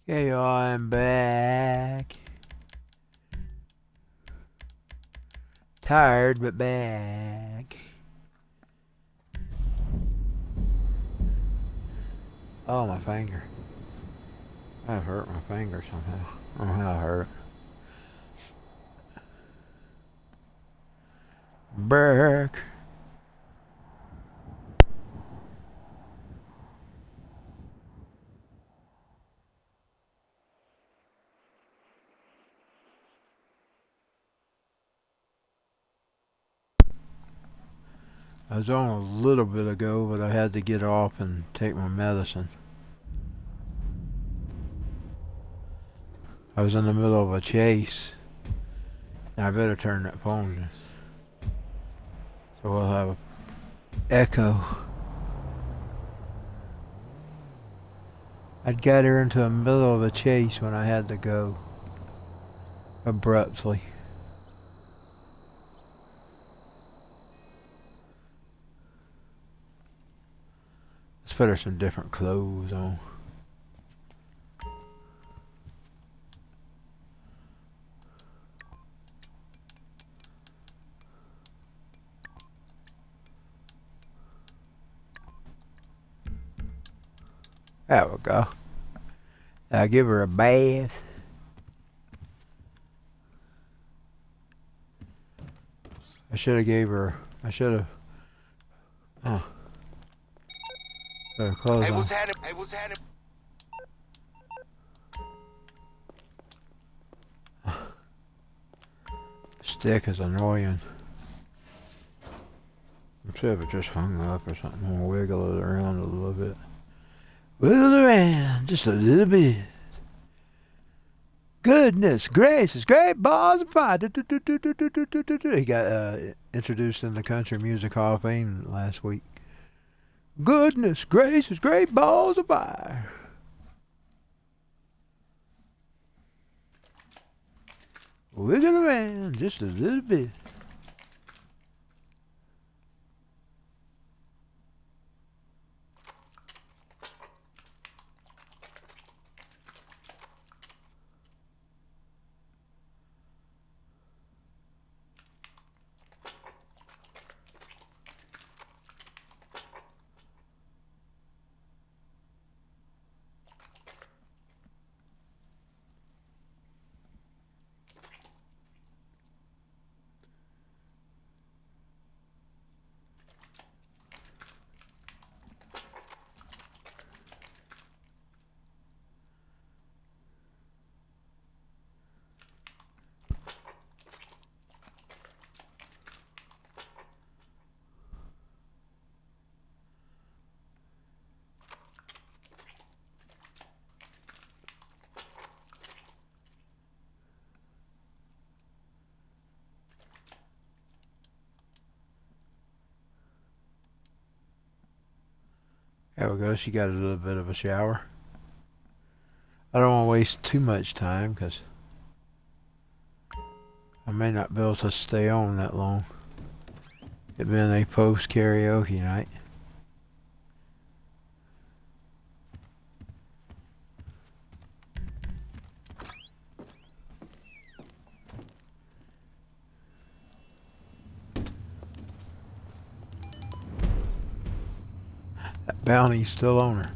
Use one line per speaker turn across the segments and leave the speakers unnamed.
Okay, I'm back. Tired, but back. Oh, my finger. I hurt my finger somehow. I don't know how I hurt it. Back. I was on a little bit ago, but I had to get off and take my medicine. I was in the middle of a chase. I better turn that phone so we'll have an echo. I'd got her into the middle of a chase when I had to go abruptly. Let's put her some different clothes on. There we go. I'll give her a bath. I should have gave her. I should have. Oh. Put her clothes on. Stick is annoying. I'm sure if it just hung up or something. I'm gonna wiggle it around a little bit. Wiggle it around just a little bit. Goodness gracious, great balls of fire. He got introduced in the Country Music Hall of Fame last week. Goodness gracious, great balls of fire. Wiggle around just a little bit. There we go, she got a little bit of a shower. I don't want to waste too much time because I may not be able to stay on that long. It being a post karaoke night. That bounty's still on her.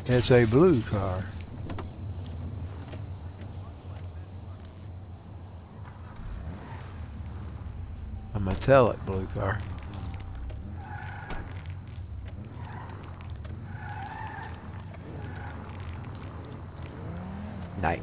It's a blue car. A metallic blue car. Night.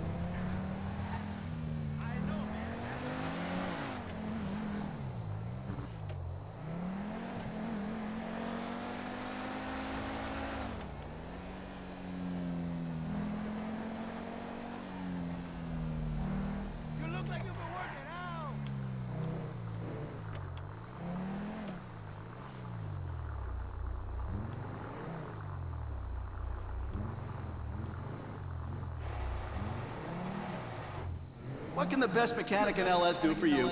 What can the best mechanic in LS do for you?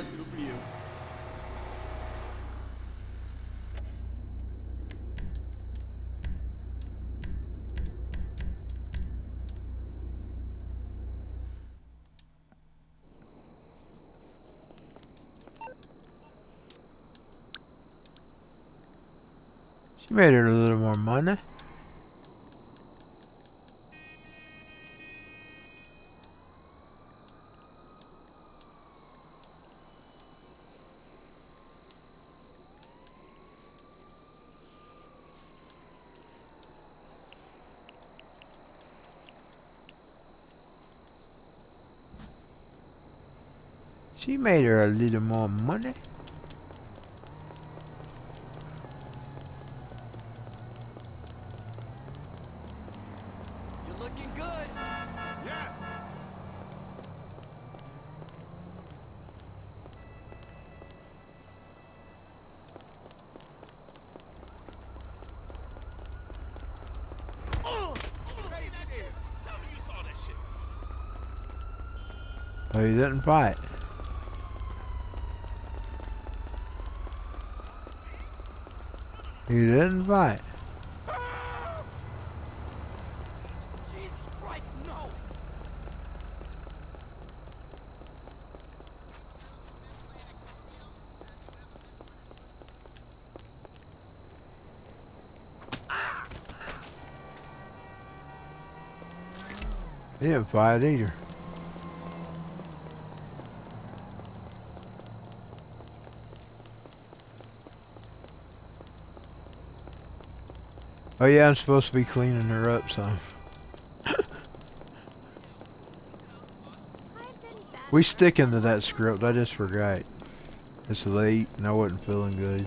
You made her a little more money. She made her a little more money.
You're looking good. Yeah. Oh, see that shit? Tell me you saw that shit.
But he didn't fight. He didn't fight.
Jesus Christ, no!
He didn't fight either. Oh yeah, I'm supposed to be cleaning her up some. We sticking to that script. I just forgot. It's late and I wasn't feeling good.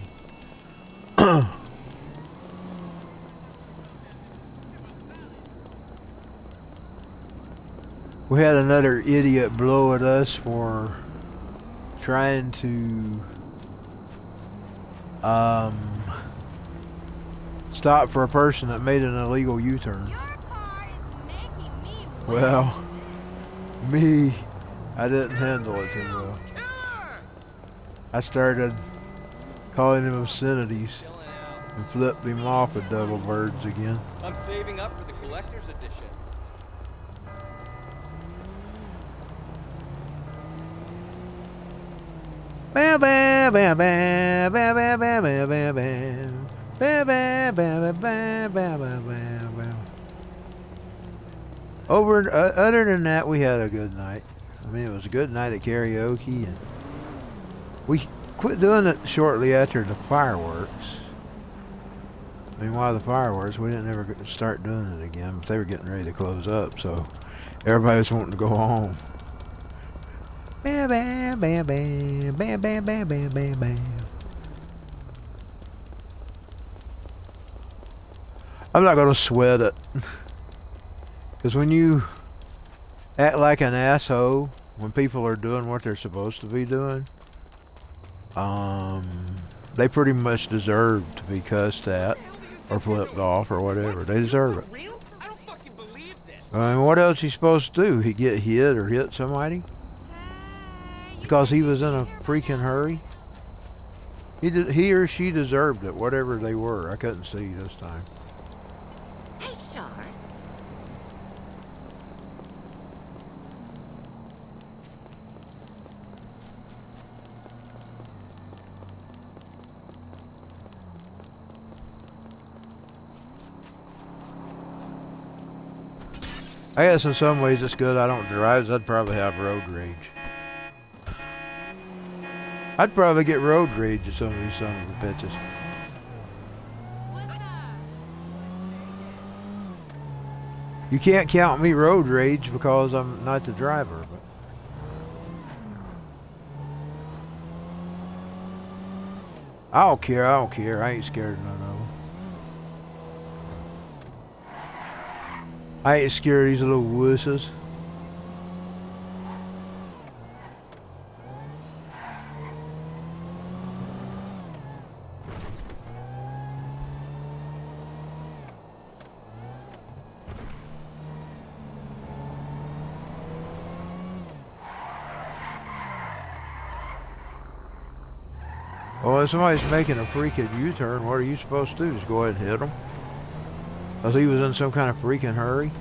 We had another idiot blow at us for trying to stop for a person that made an illegal U-turn.
Your car is making me
Well, me, I didn't handle it too well. I started calling him obscenities
Chilling out.
and flipped him off with double birds again.
I'm saving up for the collector's edition.
Bam bam bam bam bam bam bam bam bam bam. Bam bam bam bam bam bam bam bam. Other than that, we had a good night. I mean, it was a good night at karaoke, and we quit doing it shortly after the fireworks. I mean, while the fireworks, we didn't ever start doing it again, but they were getting ready to close up, so everybody was wanting to go home. Bam bam bam bam bam bam bam bam bam bam. I'm not gonna sweat it, because when you act like an asshole when people are doing what they're supposed to be doing, they pretty much deserve to be cussed at or flipped off or whatever. They deserve it.
Real? I don't fucking believe this.
I mean, what else he supposed to do? He get hit or hit somebody? Because he was in a freaking hurry? He or she deserved it, whatever they were. I couldn't see this time.
Hey, Char.
I guess in some ways it's good I don't drive, so I'd probably have road rage. I'd probably get road rage at some of these sons of the bitches.
What's up?
You can't count me road rage because I'm not the driver. But I don't care. I ain't scared of none of them. I ain't scared of these little wusses. Well, if somebody's making a freaking U-turn, what are you supposed to do? Just go ahead and hit them? Because he was in some kind of freaking hurry?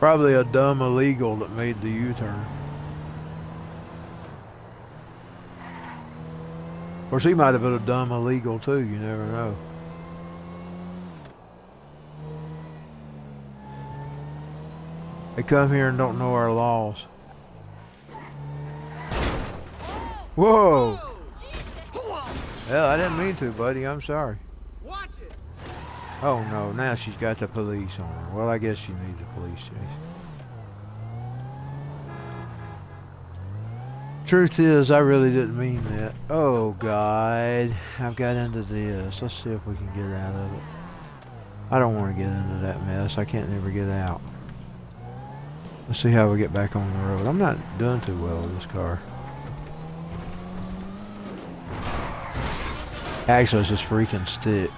Probably a dumb illegal that made the U-turn. Of course, he might have been a dumb illegal too. You never know. They come here and don't know our laws. Whoa! Hell, I didn't mean to, buddy. I'm sorry.
Watch it.
Oh no, now she's got the police on her. Well, I guess she needs a police chase. Truth is, I really didn't mean that. Oh God, I've got into this. Let's see if we can get out of it. I don't want to get into that mess. I can't never get out. Let's see how we get back on the road. I'm not doing too well with this car. Actually, it's this freaking stick.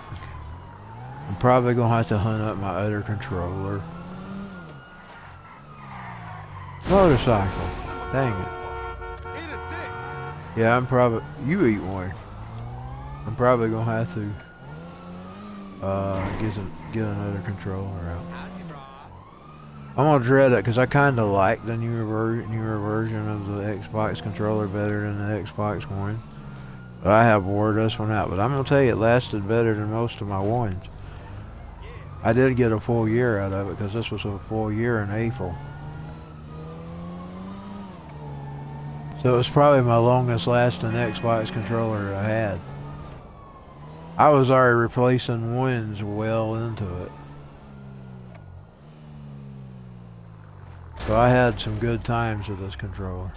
I'm probably going to have to hunt up my other controller. Motorcycle. Dang it.
Eat a dick.
Yeah, I'm probably... You eat one. I'm probably going to have to get another controller out. I'm going to dread it because I kind of like the newer version of the Xbox controller better than the Xbox One. But I have wore this one out. But I'm going to tell you, it lasted better than most of my ones. I did get a full year out of it because this was a full year in April. So it was probably my longest lasting Xbox controller I had. I was already replacing ones well into it. So I had some good times with this controller.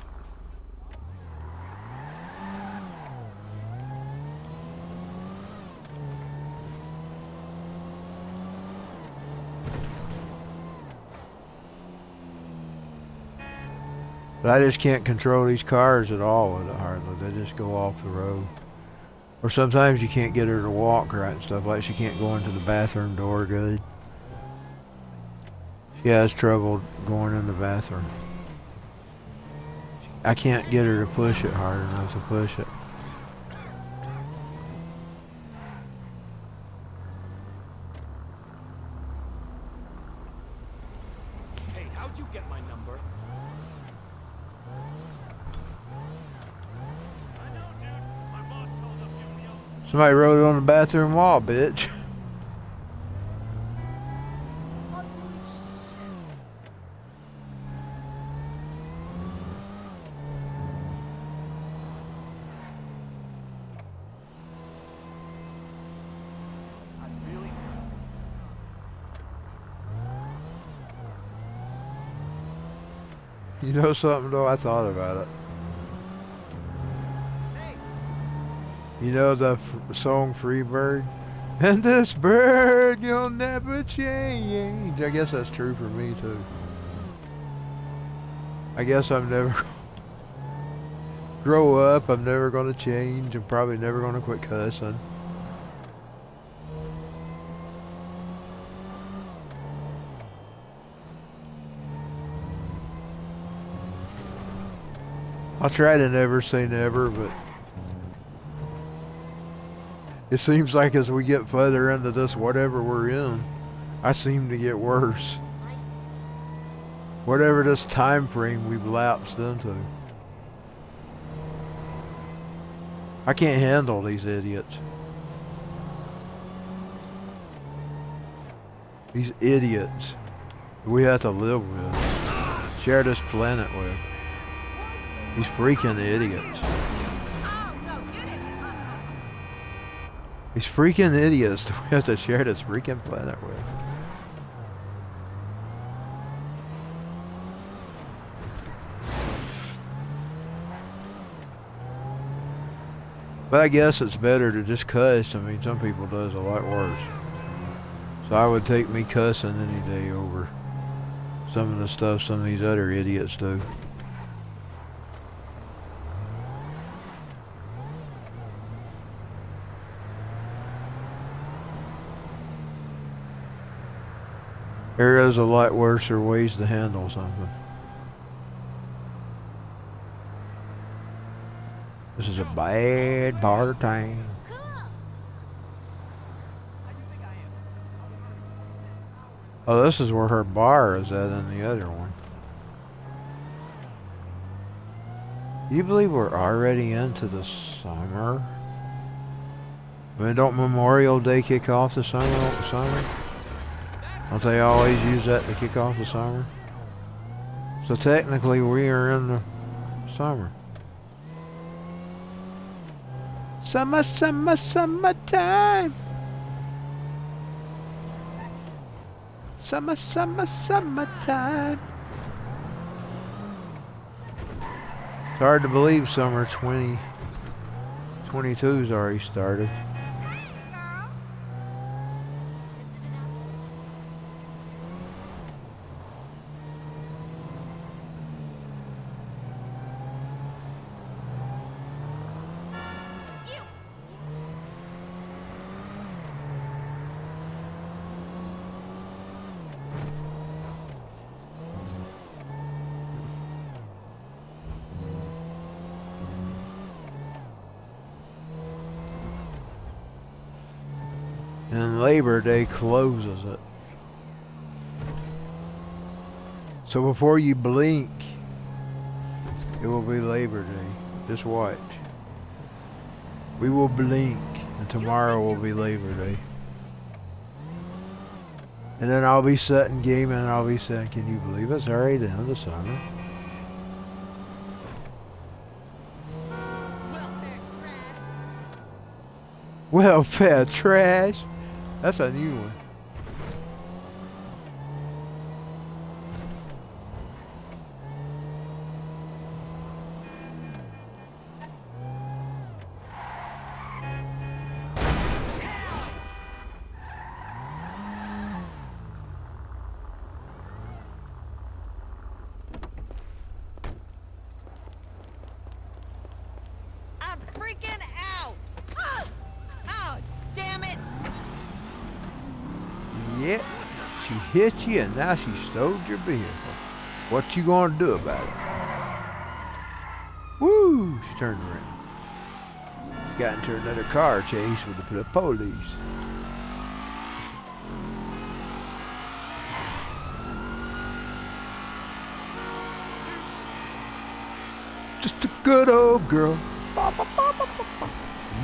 But I just can't control these cars at all with it hardly. They just go off the road. Or sometimes you can't get her to walk right and stuff. Like she can't go into the bathroom door good. She has trouble going in the bathroom. I can't get her to push it hard enough to push it.
Hey, how'd you get my number? I know, dude. My boss called up you.
Somebody wrote it on the bathroom wall, bitch. You know something though? I thought about it. You know the song Free Bird? And this bird you'll never change. I guess that's true for me too. I guess I'm never grow up, I'm never gonna change, I'm probably never gonna quit cussing. I'll try to never say never, but it seems like as we get further into this whatever we're in, I seem to get worse. Whatever this time frame we've lapsed into. I can't handle these idiots. These idiots we have to live with, share this planet with. These freaking idiots. These freaking idiots that we have to share this freaking planet with. But I guess it's better to just cuss. I mean, some people does a lot worse. So I would take me cussing any day over some of the stuff some of these other idiots do. There is a lot worse ways to handle something. This is a bad part of town. Oh, this is where her bar is at in the other one. You believe we're already into the summer? I mean, don't Memorial Day kick off the summer? Don't they always use that to kick off the summer? So technically we are in the summer. Summer, summer, summertime. Summer, summer, summertime. It's hard to believe summer 2022's already started.
Girl. You.
And Labor Day closes it. So before you blink, it will be Labor Day. Just watch. We will blink, and tomorrow will be Labor Day. And then I'll be sitting gaming, and I'll be saying, can you believe it's already the end of summer?
Welfare trash.
Welfare trash. That's a new one.
I'm freaking out. Oh, damn it.
Yep. She hit you, and now she stole your vehicle. What you gonna do about it? Woo! She turned around. Got into another car chase with the police. Just a good old girl.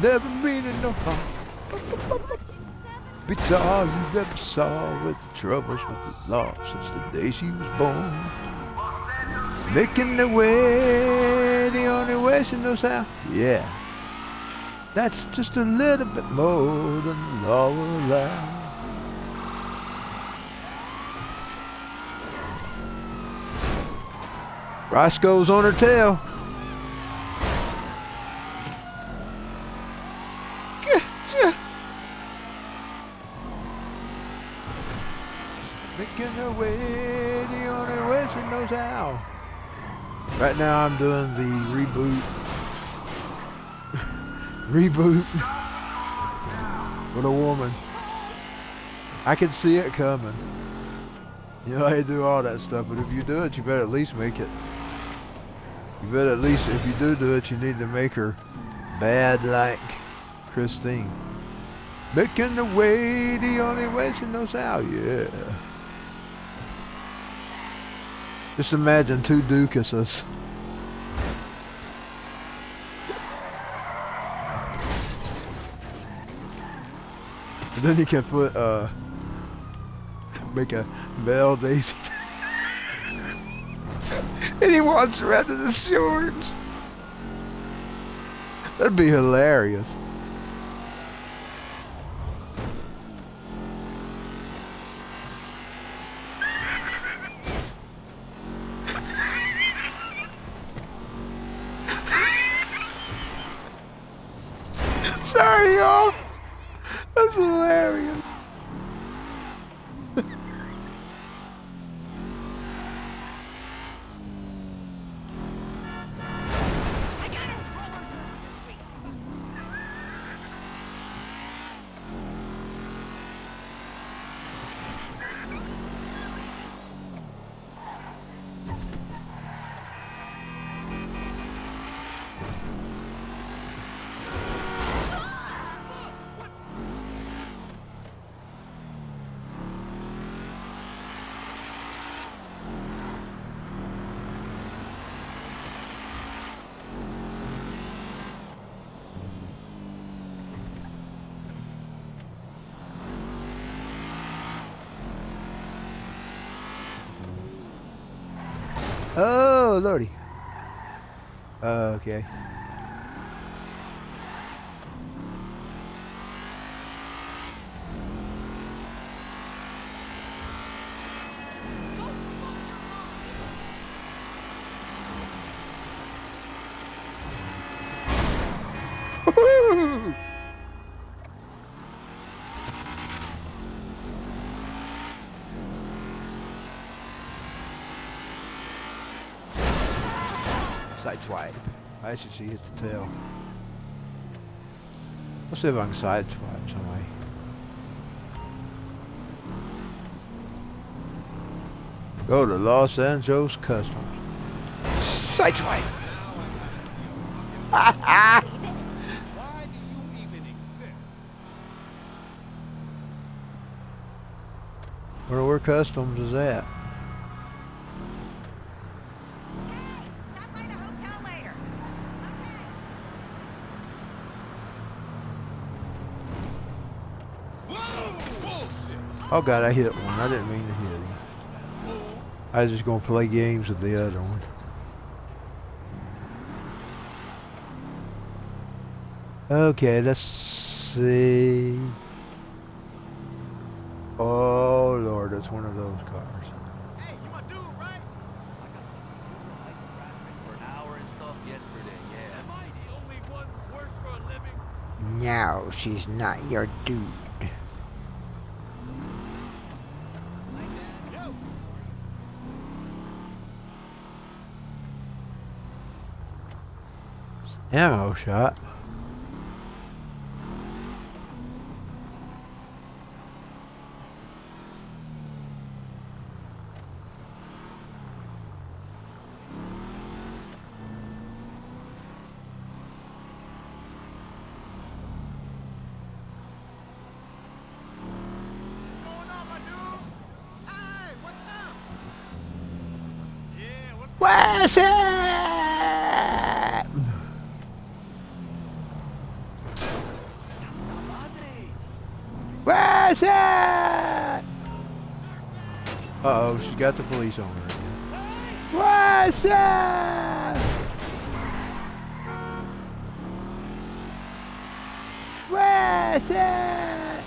Never meaning no harm. It's all you've ever saw with the troubles with the law since the day she was born. Making the way, the only way she knows how. Yeah. That's just a little bit more than the law will allow. Roscoe's on her tail. Gotcha. Making her way, the only way she knows how. Right now I'm doing the reboot with a woman. I can see it coming. You know, I do all that stuff, but if you do it, you better at least make it. You better at least, if you do it, you need to make her bad like Christine. Making the way, the only way she knows how, yeah. Just imagine two Ducases. And then you can put, make a Belle Daisy. And he wants red in the shorts. That'd be hilarious. Sorry, y'all. That's hilarious. Oh, lordy. Okay. Woo-hoo! Sideswipe. I should see hit the tail. Let's see if I can sideswipe somebody. Go to Los Angeles Customs. Sideswipe.
Why do you even exist?
Where Customs is at?
Hey, stop by the hotel later. Okay.
Whoa! Bullshit!
Oh god, I hit one. I didn't mean to hit him. I was just gonna play games with the other one. Okay, let's see. Oh lord, it's one of those cars.
Hey, you my dude, right?
For an hour and stuff yesterday, yeah.
Am I the only one who works for a living?
No, she's not your dude.
Yo!
Ammo shot.
What's going on, my dude? Hey, what's up? Yeah, what's
What's up? What's up? Uh-oh, she got the police on her again. What's up? What's up?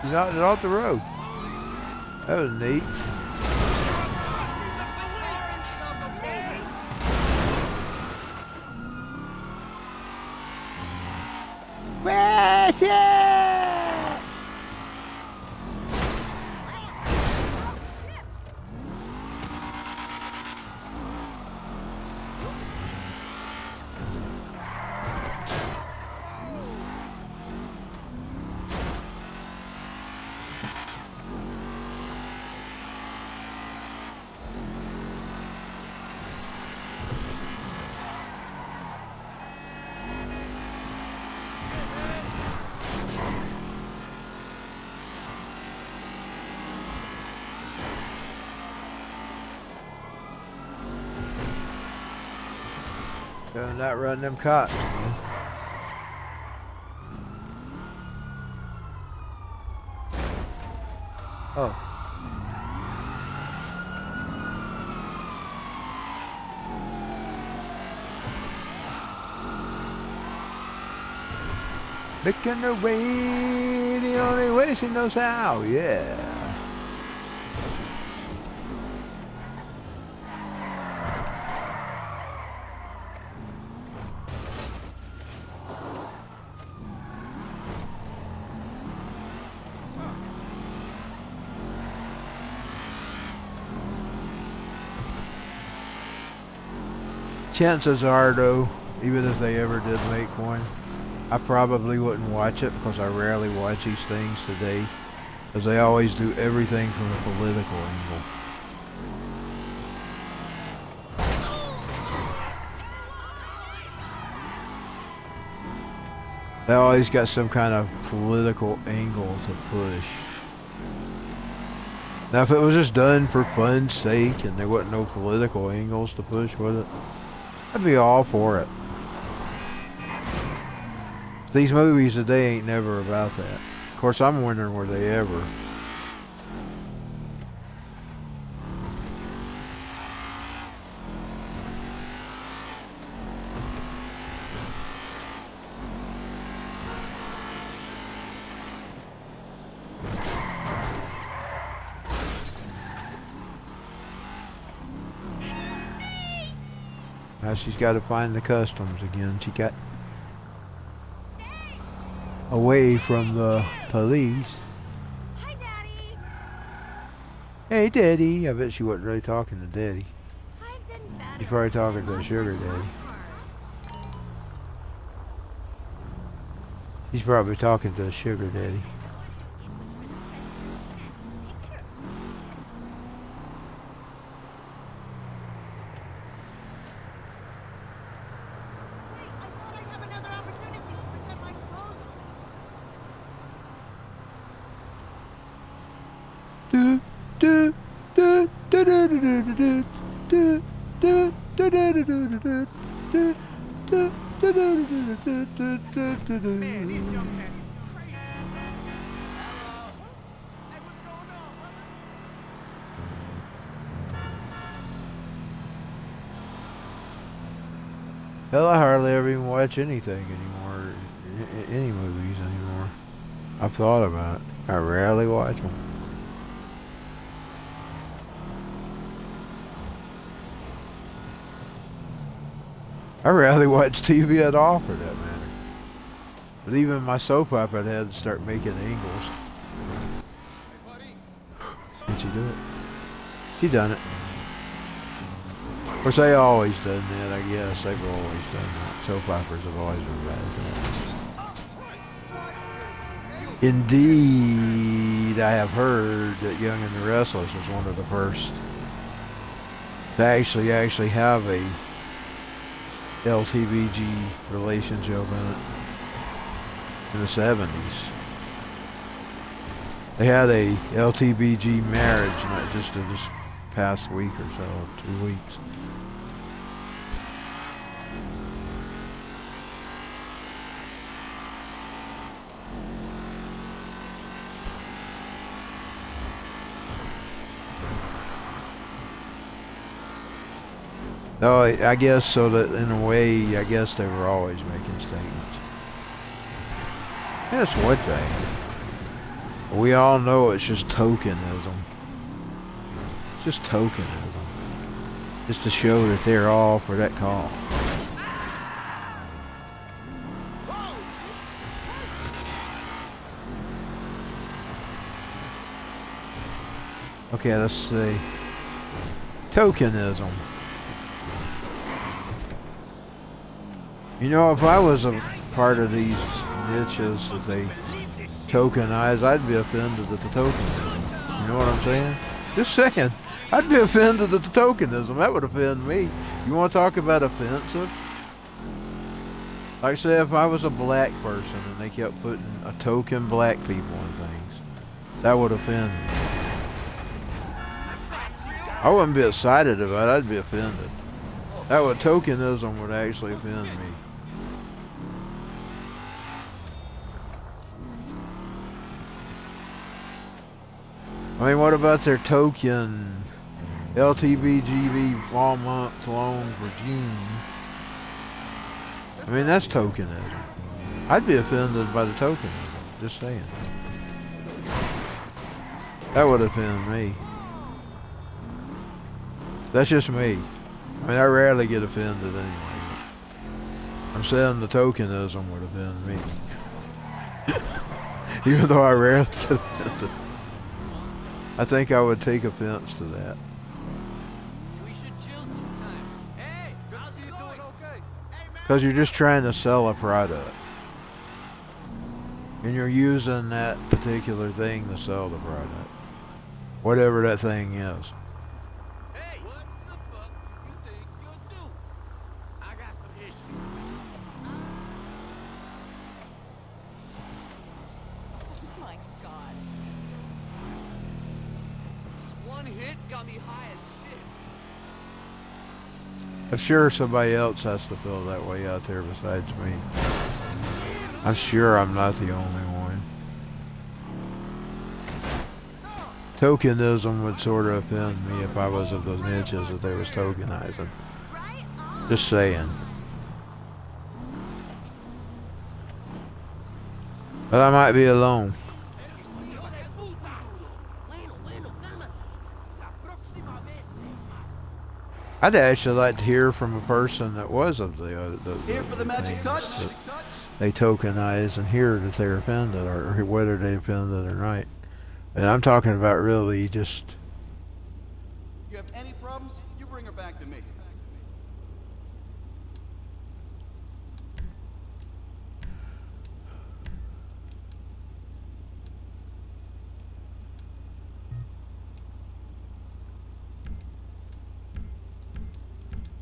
You knocked it off the road. That was neat. Where's it? Better not run them cops. Man. Oh. Making her way the only way she knows how, yeah. Chances are, though, even if they ever did make one, I probably wouldn't watch it because I rarely watch these things today, because they always do everything from a political angle. They always got some kind of political angle to push. Now, if it was just done for fun's sake and there wasn't no political angles to push with it, I'd be all for it. These movies today ain't never about that. Of course, I'm wondering were they ever. Now she's got to find the customs again. She got away from the police.
Hi, Daddy.
Hey, Daddy. I bet she wasn't really talking to Daddy.
I've been better.
She's probably talking to
Lost
Sugar
my
Daddy.
sweetheart.
He's probably talking to Sugar Daddy.
Wait, I thought I'd have another opportunity to present my proposal.
Do do do do do do do do do do do do do do do do.
Man, these young cats is crazy. Hello. Hey, what's going on, brother?
Hell, I hardly ever even watch anything anymore, any movies anymore. I've thought about it. I rarely watch them. I rarely watch TV at all, for that matter. But even my soap opera had to start making angles.
Hey, buddy.
Did she do it? She done it. Of course, they always done that, I guess. They've always done that. Soap operas have always been bad at that. Indeed, I have heard that Young and the Restless was one of the first to actually have a LTVG relationship in it in the 70s. They had a LTVG marriage, not just in this past week or so, 2 weeks. No, I guess so that in a way, I guess they were always making statements. That's one thing. We all know it's just tokenism. It's just tokenism. Just to show that they're all for that call. Okay, let's see. Tokenism. You know, if I was a part of these niches that they tokenize, I'd be offended at the tokenism. You know what I'm saying? Just saying. I'd be offended at the tokenism. That would offend me. You want to talk about offensive? Like say if I was a black person and they kept putting a token black people in things, that would offend me. I wouldn't be excited about it, I'd be offended. That would, tokenism would actually offend me. I mean, what about their token LTVGV 1 month long for June? I mean, that's tokenism. I'd be offended by the tokenism, just saying. That would offend me. That's just me. I mean, I rarely get offended anyway. I'm saying the tokenism would offend me. Even though I rarely get offended. I think I would take offense to that.
We should chill sometime. Hey,
Good to
how's
see
it
you doing
going?
okay. Hey, man.
Because you're just trying to sell a product. And you're using that particular thing to sell the product. Whatever that thing is.
Hey, what the fuck do you think you'll do? I got some issues.
Oh my god.
Just one hit got me high as shit.
I'm sure somebody else has to feel that way out there besides me. I'm sure I'm not the only one. Tokenism would sort of offend me if I was of those niches that they was tokenizing.
Right on.
Just saying. But I might be alone. I'd actually like to hear from a person that was of the
Here for the magic
things
touch.
that they tokenize and hear that they're offended or whether they offended or not. And I'm talking about really just
You have any problems? You bring her back to me.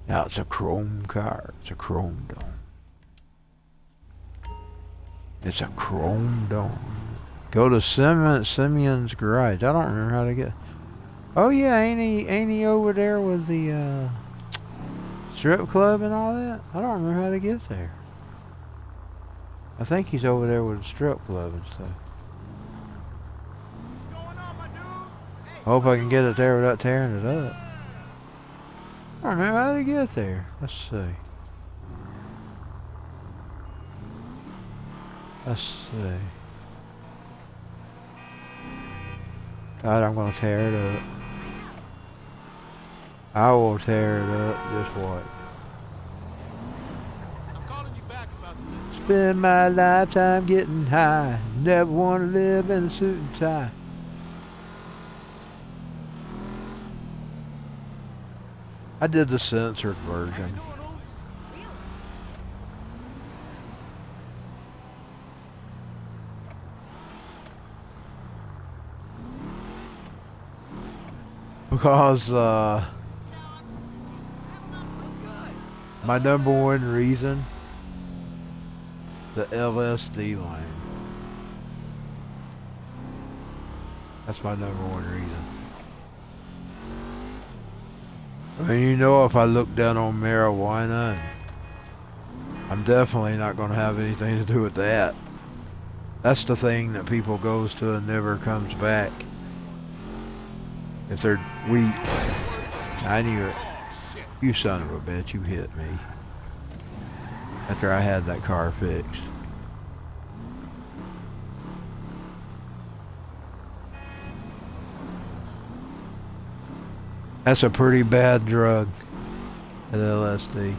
now it's a chrome car. It's a chrome dome. It's a chrome dome. Go to Simeon's garage. I don't remember how to get. Oh yeah, ain't he over there with the strip club and all that? I don't remember how to get there. I think he's over there with the strip club and stuff.
What's going on, my dude? Hey,
I hope I can get it there without tearing it up. I don't remember how to get there. Let's see. Let's see. God, I'm gonna tear it up. I will tear it up. Just what?
I'm calling you back about this.
Spend my lifetime getting high. Never wanna live in a suit and tie. I did the censored version. Because my number one reason, the LSD line. That's my number one reason. I mean, you know, if I look down on marijuana, I'm definitely not going to have anything to do with that. That's the thing that people goes to and never comes back. If they're weak. I knew it. You son of a bitch, you hit me. After I had that car fixed. That's a pretty bad drug, that LSD.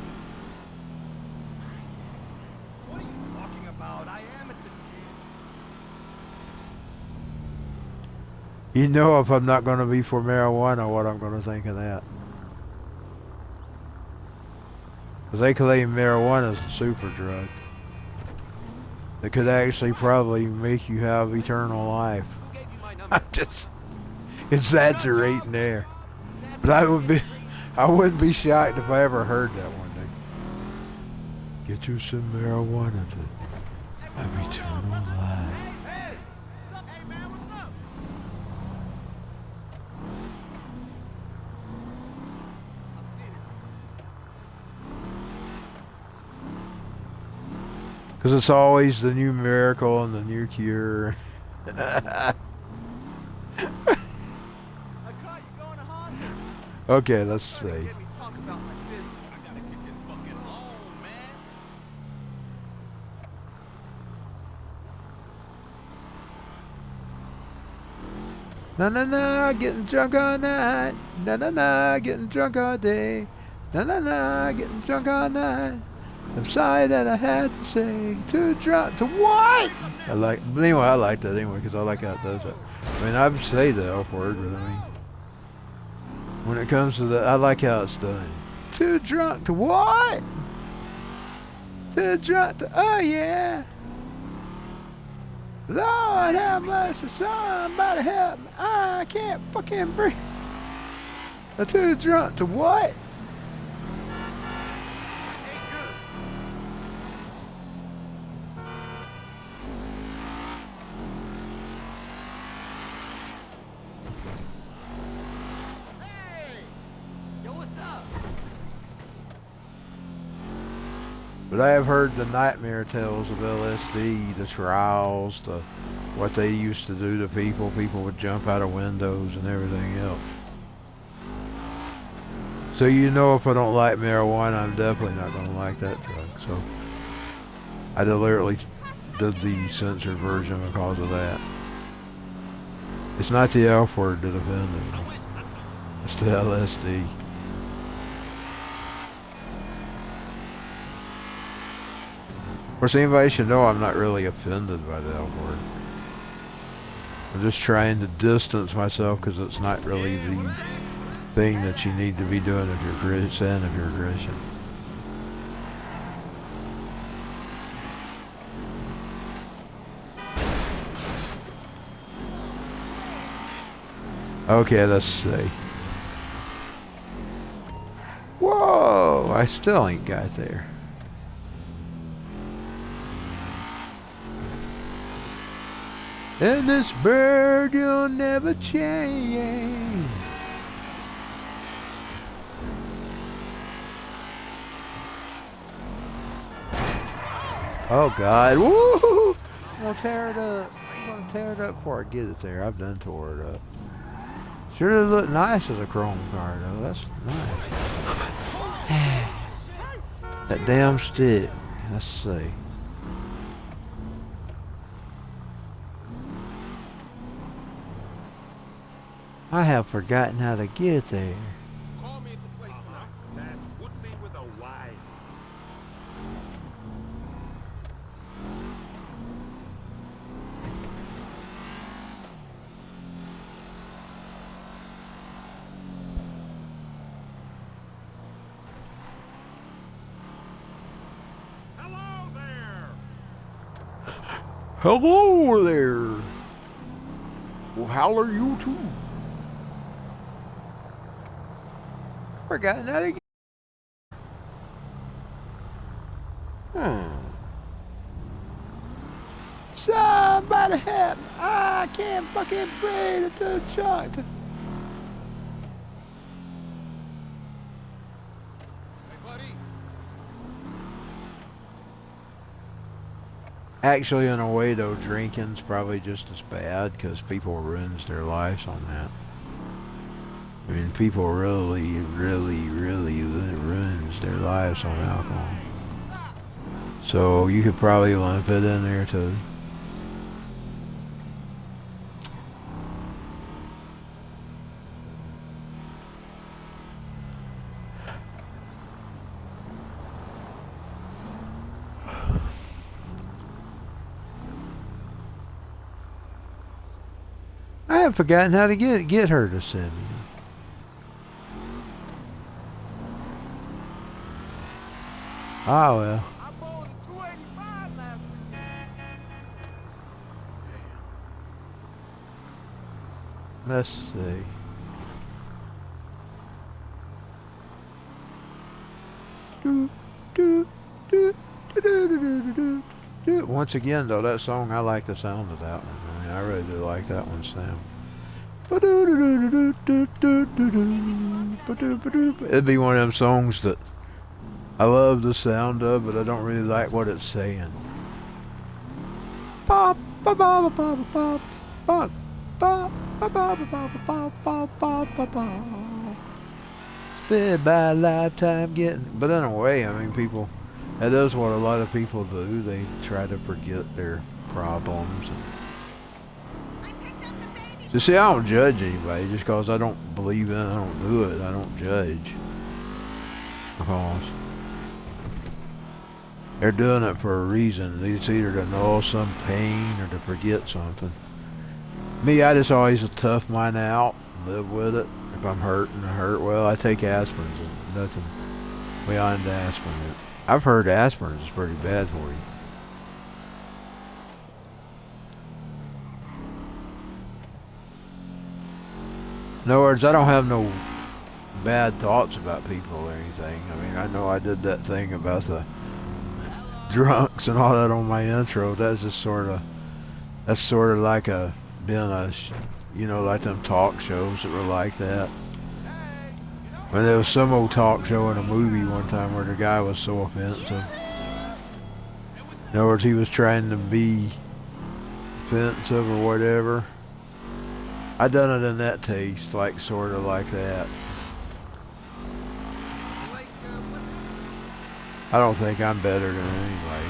What are you talking about? I am at the gym.
You know if I'm not going to be for marijuana, what I'm going to think of that. Because they claim marijuana is a super drug. That could actually probably make you have eternal life.
Who gave you my number?
I'm just exaggerating there. But I wouldn't be shocked if I ever heard that one day. Get you some marijuana to have eternal life.
Hey! What's up? Hey, man, what's up?
Because it's always the new miracle and the new cure.
I caught you going to hospital.
Okay, let's
Trying to
see.
get me talk about my business. I gotta get this fucking loan, man.
Na na na, getting drunk all night. Na na na, getting drunk all day. Na na na, getting drunk all night. I'm sorry that I had to say too drunk to what? I like, but anyway, I like that anyway because I like how it does it. I mean, I say the F word, but I mean, when it comes to the, I like how it's done. Too drunk to what? Too drunk to, oh yeah. Lord have mercy, somebody help me. I can't fucking breathe. Too drunk to what?
Hey! Yo, what's up?
But I have heard the nightmare tales of LSD, the trials, the what they used to do to people. People would jump out of windows and everything else. So you know, if I don't like marijuana, I'm definitely not going to like that drug. So I deliberately did the censored version because of that. It's not the F word that offended me. It's the LSD. Of course, anybody should know I'm not really offended by the F word. I'm just trying to distance myself because it's not really the thing that you need to be doing if you're Christian, if you're a Christian. Okay, let's see. Whoa, I still ain't got there. And this bird you'll never change. Oh God, woo! I'm gonna tear it up. I'm gonna tear it up before I get it there. I've done tore it up. Sure does look nice as a chrome car though. That's nice. That damn stick. Let's see. I have forgotten how to get there.
Call me at the place now. That's Woodley with a Y. Hello there.
Hello there. Well, how are you too? Forgotten how to get. Somebody help me. I can't fucking breathe into the truck.
Hey, buddy.
Actually, in a way though, drinking's probably just as bad because people ruins their lives on that. I mean, people really ruins their lives on alcohol. So you could probably lump it in there too. I have forgotten how to get her to send me. Oh well.
I bowled a 285 last weekend.
Let's see. Once again, though, that song, I like the sound of that one. I mean, I really do like that one sound. It'd be one of them songs that I love the sound of, but I don't really like what it's saying. Pop, pop, pop, pop, pop, pop, pop, pop, pop, pop, pop, pop. Spend my lifetime getting, but in a way, I mean, people, that is what a lot of people do. They try to forget their problems.
I picked up the baby.
You see, I don't judge anybody just because I don't believe in it. I don't do it. I don't judge. Because they're doing it for a reason. It's either to null some pain or to forget something. Me, I just always tough mine out, live with it. If I'm hurting, I hurt. Well, I take aspirins and nothing beyond aspirin. I've heard aspirin is pretty bad for you. In other words, I don't have no bad thoughts about people or anything. I mean, I know I did that thing about the drunks and all that on my intro. That's just that's sort of like being a, you know, like them talk shows that were like that. When there was some old talk show in a movie one time where the guy was so offensive. In other words, he was trying to be offensive or whatever. I done it in that taste, like sort of like that.
Like, what?
I don't think I'm better than anybody.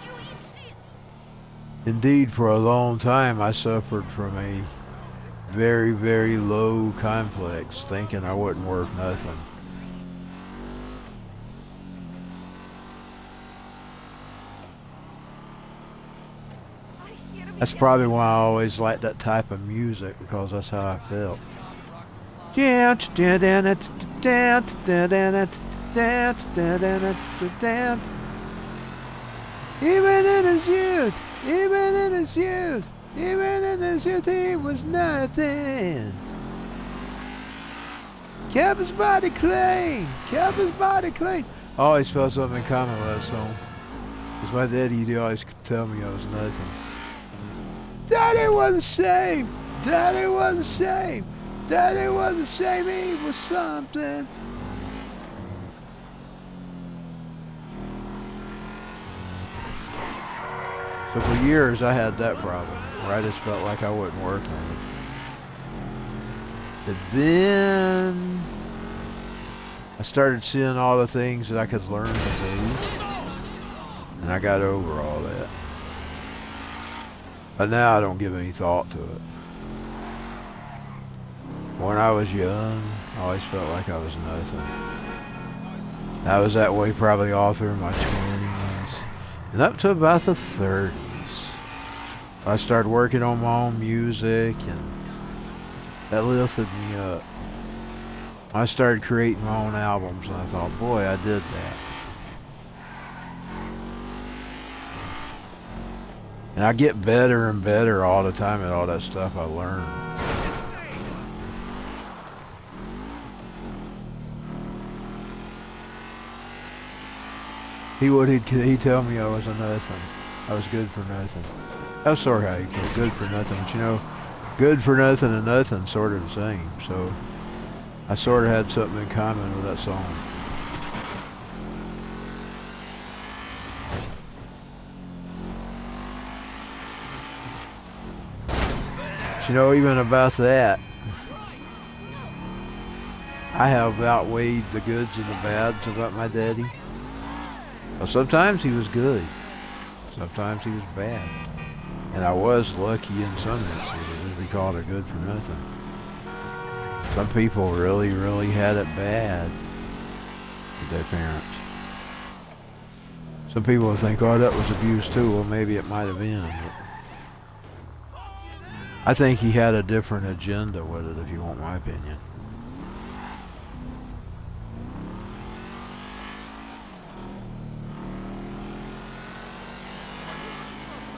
You eat shit.
Indeed, for a long time I suffered from a very, very low complex, thinking I wasn't worth nothing.
I hear to be
That's
getting
probably why I always liked that type of music, because that's how I felt. Even in his youth, even in his youth, even in his youth, he was nothing. Kept his body clean, kept his body clean. I always felt something in common with that song. Because my daddy, he always tell me I was nothing. Daddy was the same, Daddy was the same, Daddy was the same, he was something. So for years I had that problem, where I just felt like I wasn't worth anything. But then I started seeing all the things that I could learn to do, and I got over all that. But now I don't give any thought to it. When I was young, I always felt like I was nothing. I was that way probably all through my 20s and up to about the 30s. I started working on my own music, and that lifted me up. I started creating my own albums, and I thought, boy, I did that. And I get better and better all the time at all that stuff I learned. He'd tell me I was a nothing. I was good for nothing. That's sort of how you put good for nothing. But you know, good for nothing and nothing sort of the same. So I sort of had something in common with that song. But you know, even about that, I have outweighed the goods and the bads about my daddy. Well, sometimes he was good, sometimes he was bad, and I was lucky in some instances to be called a good for nothing. Some people really, really had it bad with their parents. Some people think, oh, that was abuse too. Well, maybe it might have been. But I think he had a different agenda with it, if you want my opinion.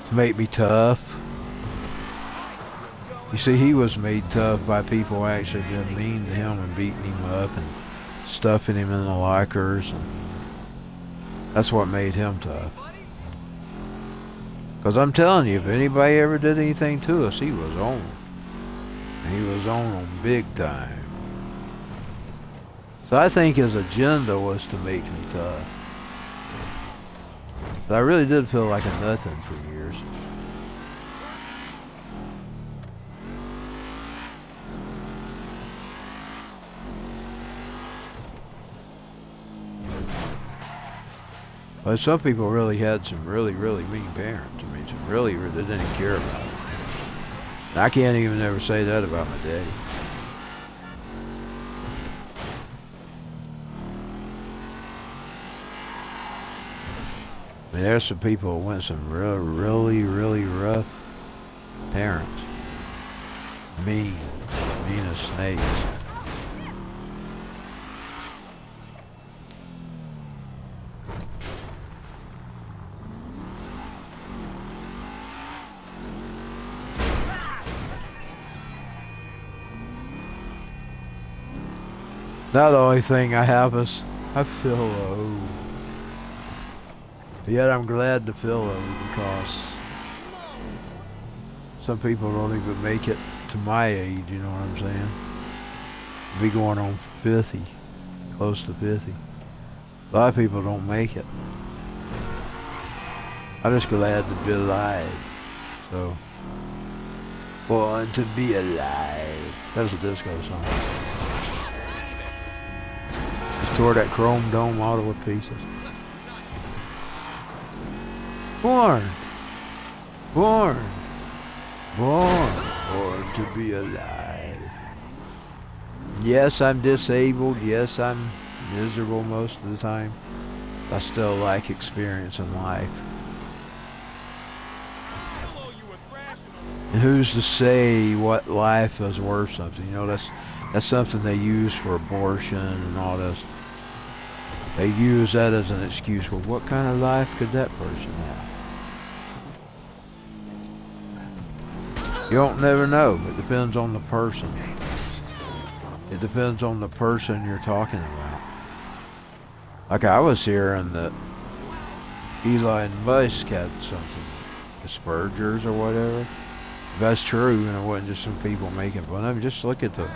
To make me tough. You see, he was made tough by people actually being mean to him and beating him up and stuffing him in the lockers. And that's what made him tough. Because I'm telling you, if anybody ever did anything to us, he was on. And he was on them big time. So I think his agenda was to make me tough. But I really did feel like a nothing for years. But some people really had some really, really mean parents. I mean, some really, they didn't care about it. And I can't even ever say that about my daddy. I mean, there's some people who went some really, really rough parents. Mean as snakes. Now the only thing I have is I feel low. Yet I'm glad to feel low, because some people don't even make it to my age, you know what I'm saying? Be going on 50, close to 50. A lot of people don't make it. I'm just glad to be alive. So, born to be alive. That was a disco song. Just tore that chrome dome all to pieces. Born to be alive. Yes, I'm disabled. Yes, I'm miserable most of the time. I still like experiencing life. And who's to say what life is worth something? You know, that's something they use for abortion and all this. They use that as an excuse. Well, what kind of life could that person have? You don't never know. It depends on the person. It depends on the person you're talking about. Like I was hearing that Elon Musk had something, Asperger's or whatever. If that's true, and it wasn't just some people making fun of him, just look at the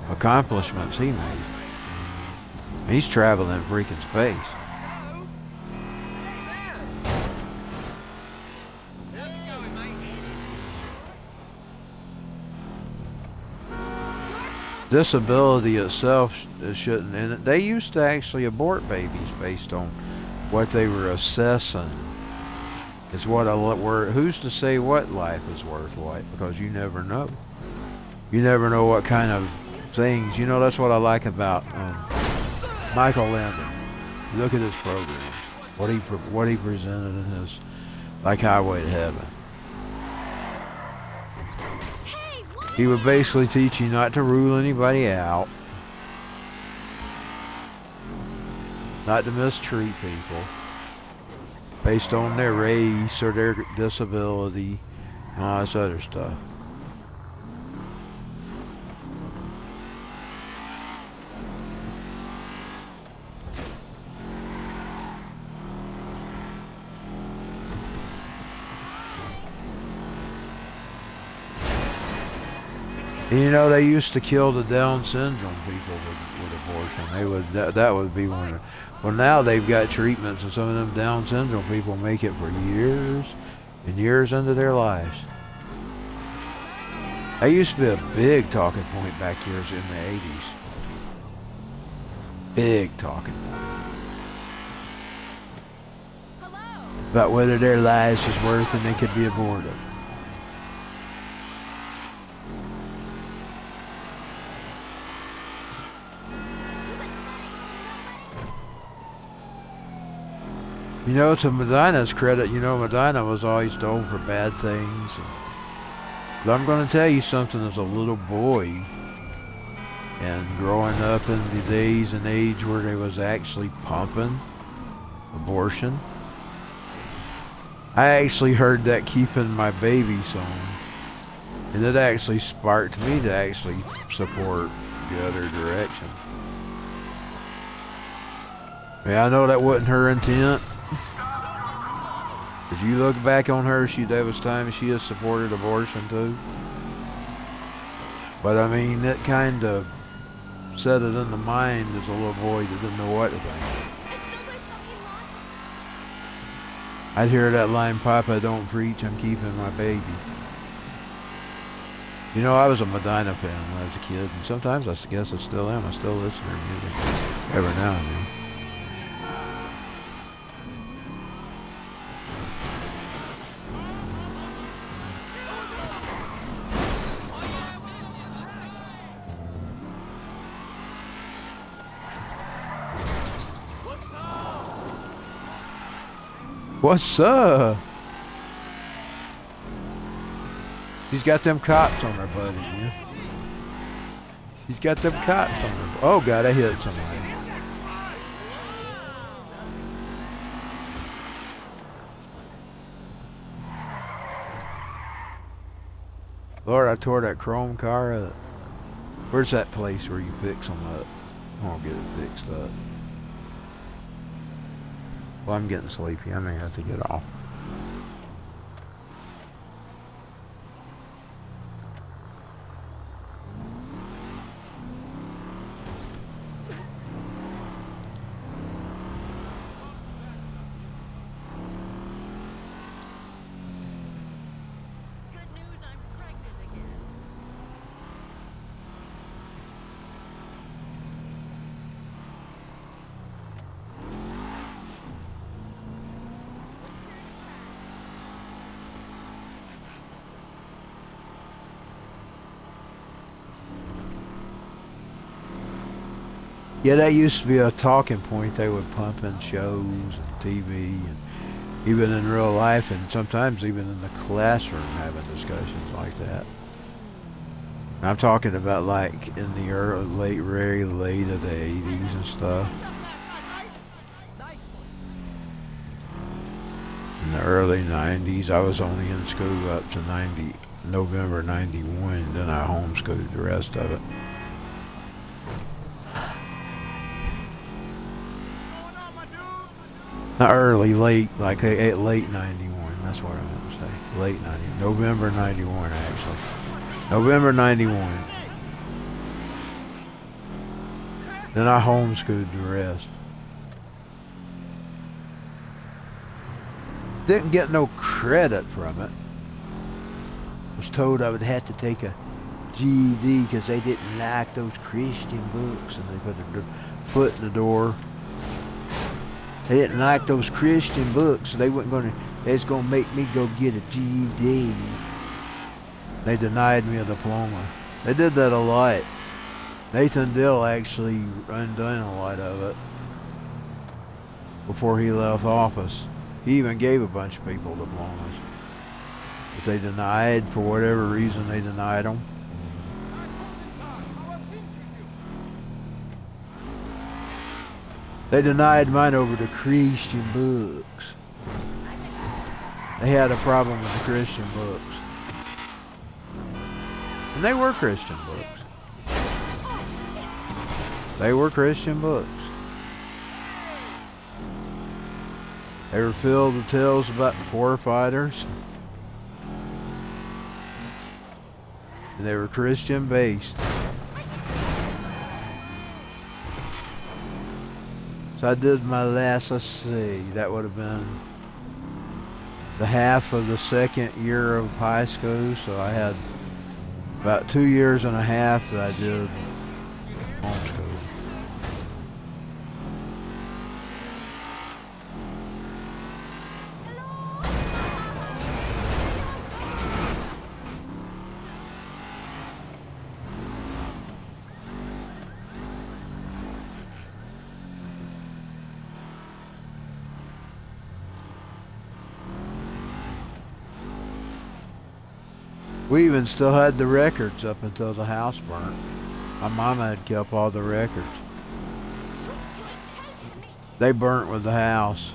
accomplishments he made. He's traveling in freaking space. Disability itself shouldn't, and they used to actually abort babies based on what they were assessing. Is what who's to say what life is worth what? Because you never know. You never know what kind of things. You know, that's what I like about Michael Landon. Look at his program. What he presented in his like Highway to Heaven. He would basically teach you not to rule anybody out, not to mistreat people based on their race or their disability and all this other stuff. And you know, they used to kill the Down syndrome people with abortion. They would that would be one. Well, now they've got treatments, and some of them Down syndrome people make it for years and years into their lives. That used to be a big talking point back years in the 80s. Big talking point. About whether their lives is worth and they could be aborted. You know, to Medina's credit, you know, Medina was always known for bad things. But I'm going to tell you something as a little boy, and growing up in the days and age where they was actually pumping abortion, I actually heard that Keeping My Baby song, and it actually sparked me to actually support the other direction. Yeah, I know that wasn't her intent. If you look back on her, there was times she has supported abortion too. But I mean, it kind of set it in the mind as a little boy that didn't know what to think. I'd hear that line, "Papa, don't preach, I'm keeping my baby." You know, I was a Medina fan when I was a kid, and sometimes I guess I still am. I still listen to her music every now and then. What's up? She's got them cops on her, buddy. Yeah? She's got them cops on her. Oh, God, I hit somebody. Lord, I tore that chrome car up. Where's that place where you fix them up? I'm going to get it fixed up. Well, I'm getting sleepy. I may have to get off. Yeah, that used to be a talking point they would pump in shows and TV and even in real life and sometimes even in the classroom having discussions like that. And I'm talking about like in the very late of the 80s and stuff.
Nice one.
In the early 90s, I was only in school up to November 91, then I homeschooled the rest of it.
What's going on, my dude?
Not early, late, like late 91, that's what I meant to say. Late 90, November 91 actually. November 91. Then I homeschooled the rest. Didn't get no credit from it. Was told I would have to take a GED because they didn't like those Christian books and they put their foot in the door. They didn't like those Christian books, so they was gonna make me go get a GED. They denied me a diploma. They did that a lot. Nathan Dill actually undone a lot of it before he left office. He even gave a bunch of people diplomas. But they denied, for whatever reason, they denied them. They denied mine over the Christian books. They had a problem with the Christian books. And they were Christian books. They were Christian books. They were filled with tales about the forefathers. And they were Christian based. So I did my last, let's see, that would have been the half of the second year of high school. So I had about 2 years and a half that I did homeschool. We even still had the records up until the house burnt. My mama had kept all the records. They burnt with the house.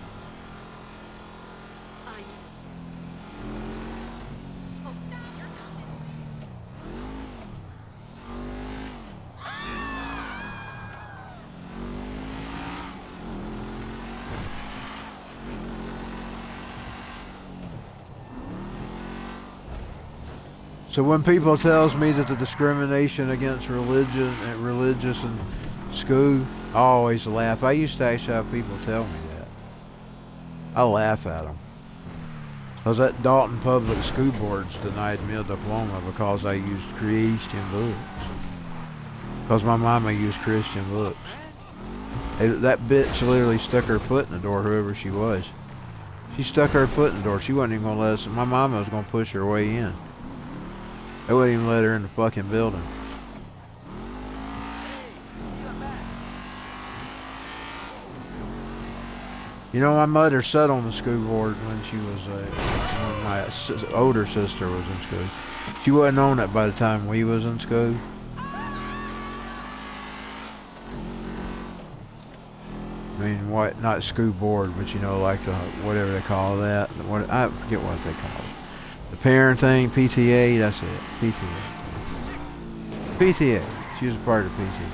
So when people tells me that the discrimination against religious in school, I always laugh. I used to actually have people tell me that. I laugh at them. Because that Dalton Public School Board's denied me a diploma because I used Christian books. Because my mama used Christian books. That bitch literally stuck her foot in the door, whoever she was. She stuck her foot in the door. She wasn't even going to let us. My mama was going to push her way in. They wouldn't even let her in the fucking building. You know, my mother sat on the school board when she was, when my older sister was in school. She wasn't on it by the time we was in school. I mean, what? Not school board, but you know, like the whatever they call that. What I forget what they call it. The parent thing, PTA, that's it. PTA. PTA. She was a part of PTA.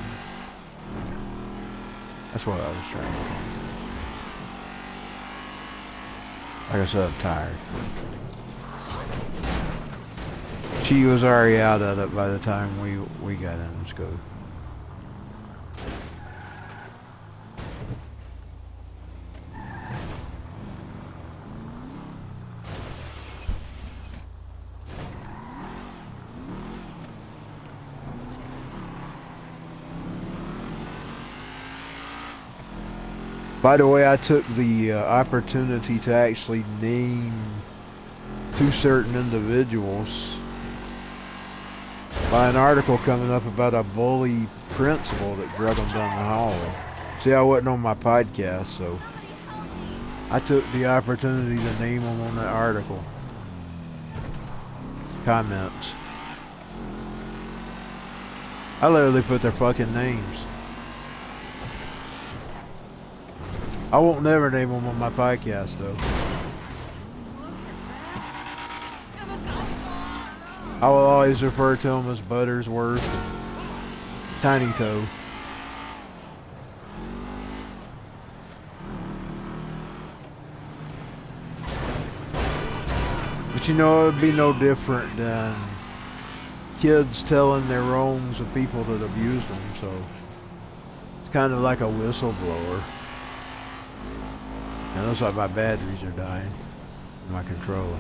That's what I was trying to call it. Like I said, I'm tired. She was already out of it by the time we got in school. By the way, I took the opportunity to actually name two certain individuals by an article coming up about a bully principal that drug him down the hallway. See, I wasn't on my podcast, so I took the opportunity to name him on that article. Comments. I literally put their fucking names. I won't never name them on my podcast, though. I will always refer to him as Buttersworth, Tiny Toe. But you know, it would be no different than kids telling their wrongs of people that abuse them, so it's kind of like a whistleblower. Now, it looks like my batteries are dying in my controller.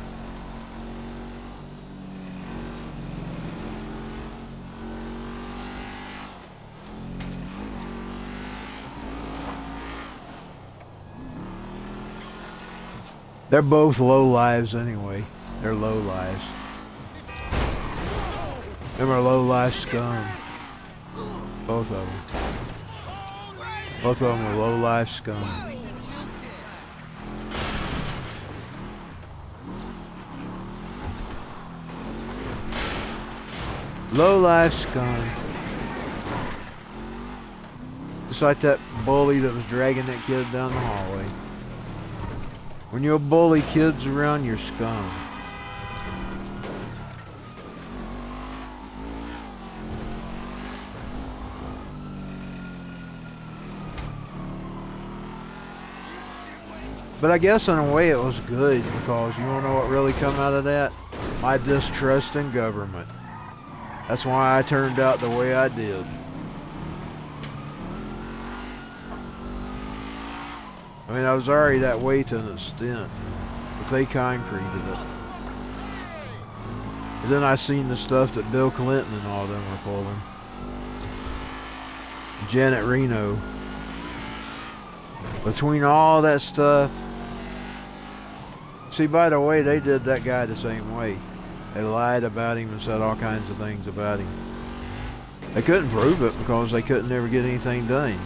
They're both low lives anyway. They're low lives. Them are low life scum. Both of them. Both of them are low life scum. Low life scum. Just like that bully that was dragging that kid down the hallway. When you bully kids around, you're scum. But I guess in a way it was good, because you wanna know what really come out of that? My distrust in government. That's why I turned out the way I did. I mean, I was already that way to an extent, but they concreted it. And then I seen the stuff that Bill Clinton and all them were pulling. Janet Reno. Between all that stuff. See, by the way, they did that guy the same way. They lied about him and said all kinds of things about him. They couldn't prove it because they couldn't ever get anything done.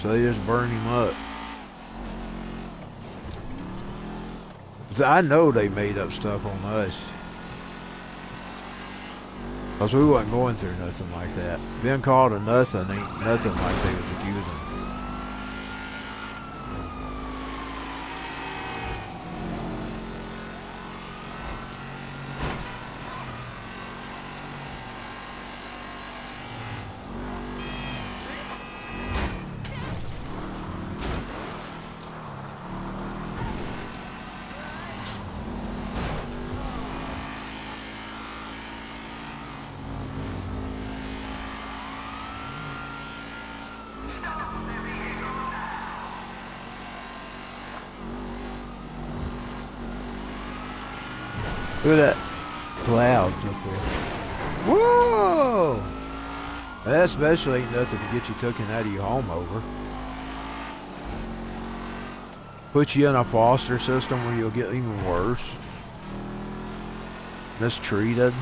So they just burned him up. I know they made up stuff on us. Because we wasn't going through nothing like that. Being called a nothing ain't nothing like they was accusing. Look at that clouds up there. Whoa! That especially ain't nothing to get you taken out of your home over. Put you in a foster system where you'll get even worse. Mistreated.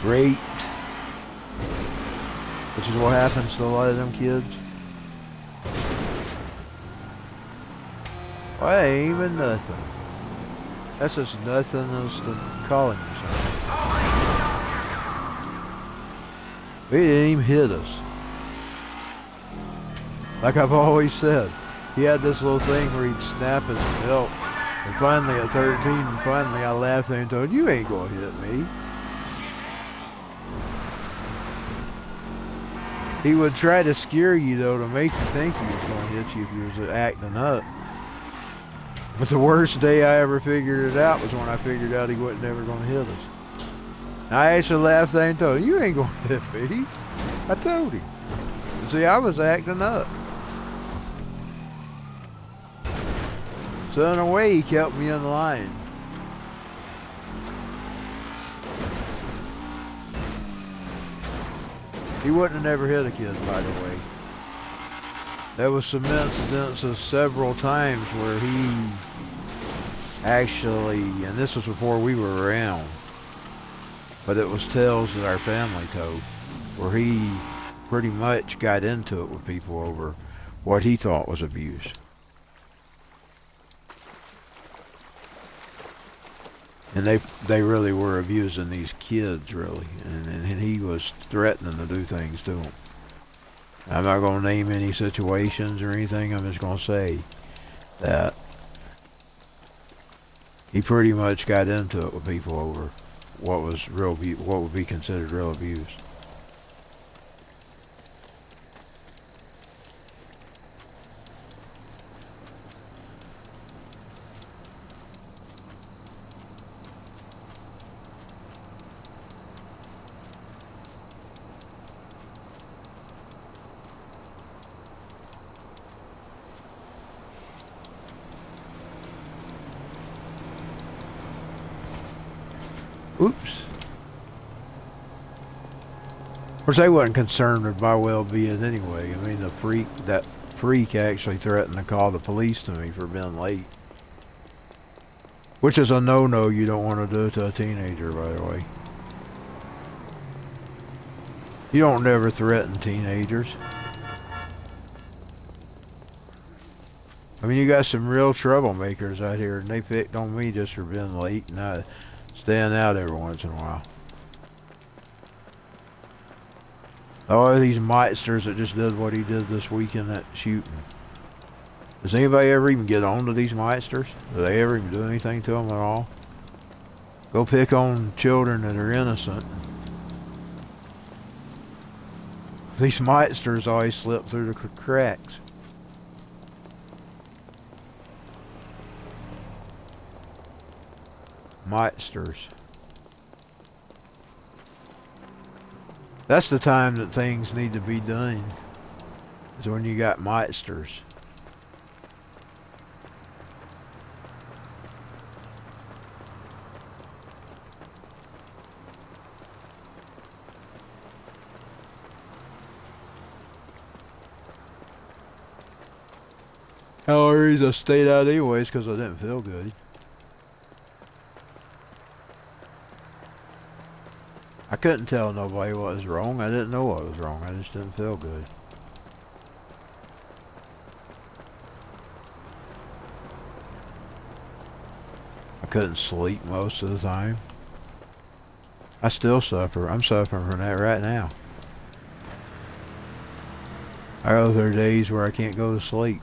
Raped. Which is what happens to a lot of them kids. Well, that ain't even nothing. That's just nothing as to calling you something. He didn't even hit us. Like I've always said, he had this little thing where he'd snap his belt. And finally at 13, I laughed at him and told him, "You ain't gonna hit me." He would try to scare you though to make you think he was gonna hit you if you was acting up. But the worst day I ever figured it out was when I figured out he wasn't ever going to hit us. I actually laughed at him and told him, "You ain't going to hit me." I told him. See, I was acting up. So in a way, he kept me in line. He wouldn't have never hit a kid, by the way. There was some incidences several times where he actually, and this was before we were around, but it was tales that our family told, where he pretty much got into it with people over what he thought was abuse. And they really were abusing these kids, really, and he was threatening to do things to them. I'm not going to name any situations or anything. I'm just going to say that he pretty much got into it with people over what was what would be considered real abuse. Oops. Of course, they wasn't concerned with my well-being anyway. I mean, that freak actually threatened to call the police to me for being late. Which is a no-no you don't want to do to a teenager, by the way. You don't never threaten teenagers. I mean, you got some real troublemakers out here, and they picked on me just for being late, and I staying out every once in a while. Oh, these mitesters that just did what he did this weekend, that shooting. Does anybody ever even get on to these mitesters? Do they ever even do anything to them at all? Go pick on children that are innocent. These mitesters always slip through the cracks. Mitesters. That's the time that things need to be done, is when you got mitesters. Oh, the reason I stayed out anyways because I didn't feel good. I couldn't tell nobody what was wrong. I didn't know what was wrong. I just didn't feel good. I couldn't sleep most of the time. I still suffer. I'm suffering from that right now. I go through days where I can't go to sleep.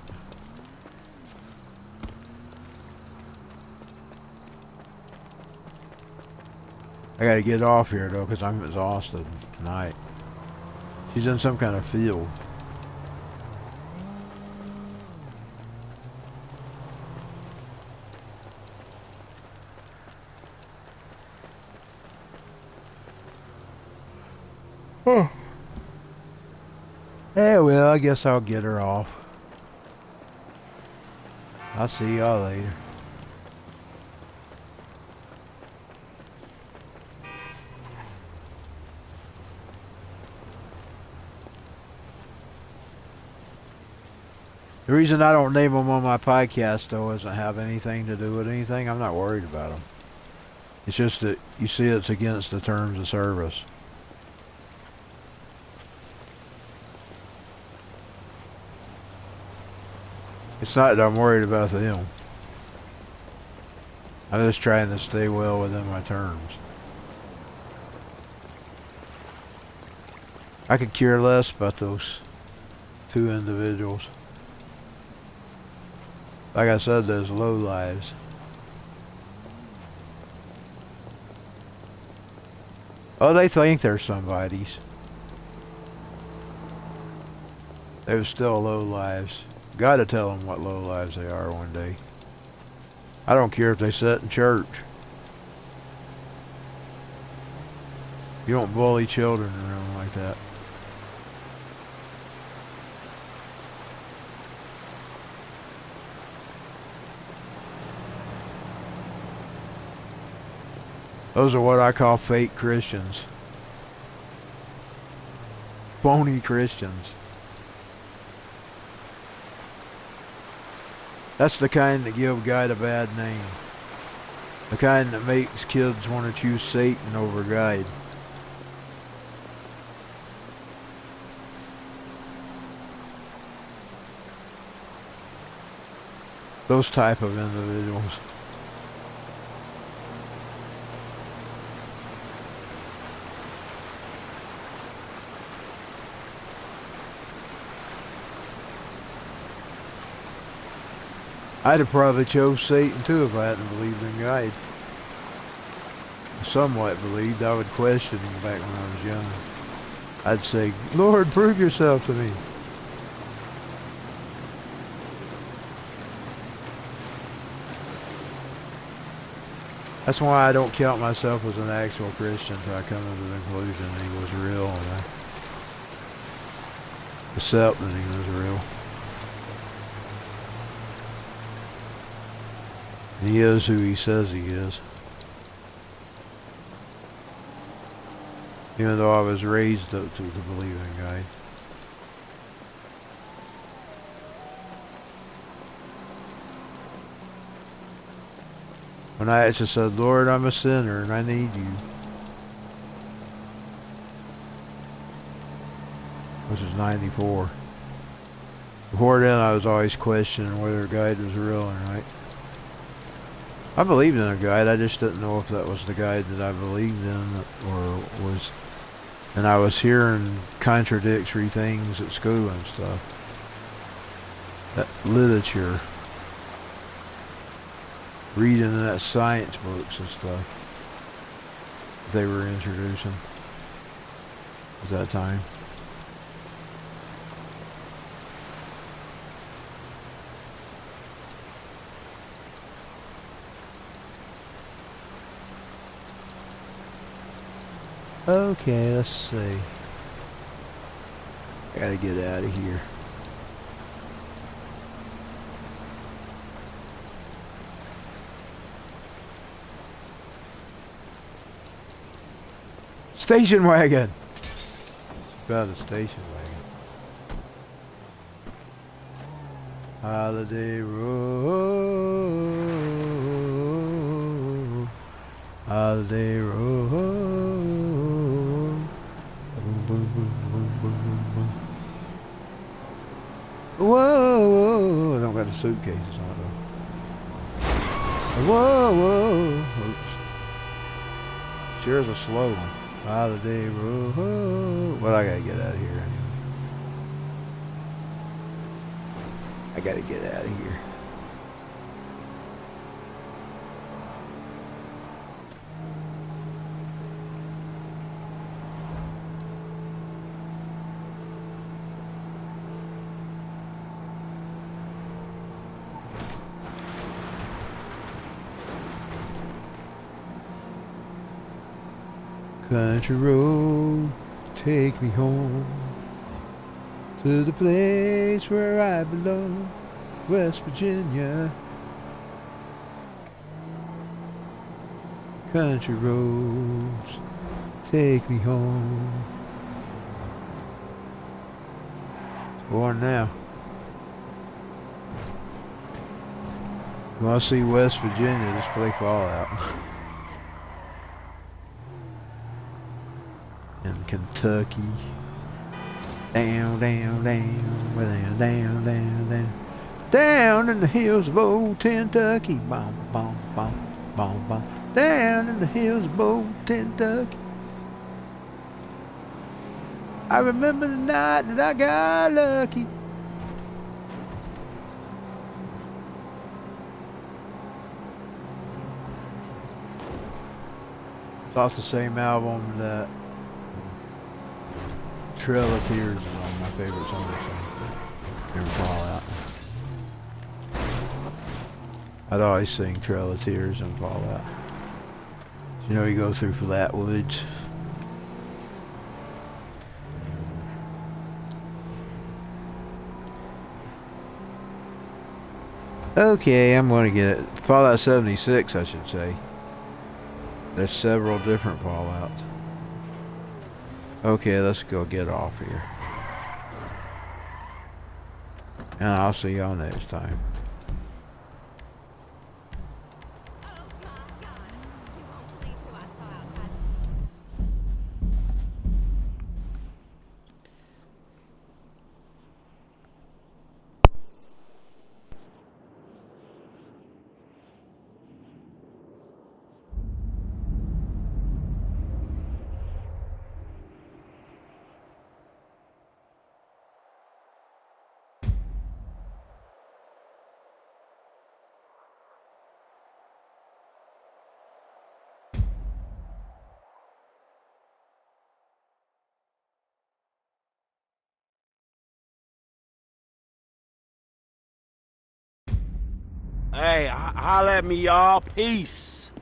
I gotta get off here though, because I'm exhausted tonight. She's in some kind of field. Oh. Yeah, well, I guess I'll get her off. I'll see y'all later. The reason I don't name them on my podcast, though, doesn't have anything to do with anything. I'm not worried about them. It's just that you see it's against the terms of service. It's not that I'm worried about them. I'm just trying to stay well within my terms. I could care less about those two individuals. Like I said, there's low lives. Oh, they think they're somebody's. They're still low lives. Gotta tell them what low lives they are one day. I don't care if they sit in church. You don't bully children around like that. Those are what I call fake Christians. Phony Christians. That's the kind that give God a bad name. The kind that makes kids want to choose Satan over God. Those type of individuals. I'd have probably chose Satan too if I hadn't believed in God. Somewhat believed. I would question him back when I was young. I'd say, Lord, prove yourself to me. That's why I don't count myself as an actual Christian until I come to the conclusion that he was real and I accept that he was real. He is who he says he is. Even though I was raised to believe in God. When I actually said, Lord, I'm a sinner and I need you. Which is 94. Before then I was always questioning whether God was real or not. I believed in a God, I just didn't know if that was the God that I believed in or was... And I was hearing contradictory things at school and stuff. That literature. Reading that science books and stuff they were introducing at that time. Okay, let's see. I gotta get out of here. Station wagon. It's about a station wagon. Holiday road. Holiday road. Boom, boom, boom, boom, boom, boom, boom. Whoa, whoa. I don't got the suitcases on though. Whoa, whoa. Oops. Sure is a slow one. Holiday road. Well, I gotta get out of here anyway. I gotta get out of here. Country road, take me home to the place where I belong, West Virginia. Country roads, take me home. It's on now. You want to see West Virginia, just play Fallout. In Kentucky. Down, down, down, down, down, down, down. Down in the hills of old Kentucky. Bom, bom, bom, bom, bom. Down in the hills of old Kentucky. I remember the night that I got lucky. It's off the same album that Trail of Tears is one of my favorite songs. Never Fallout. I'd always sing Trail of Tears and Fallout. You know, you go through flat woods. Okay, I'm gonna get it. Fallout 76, I should say. There's several different Fallouts. Okay, let's go get off here. And I'll see y'all next time.
Oh my God,
Hey, holla at me, y'all. Peace.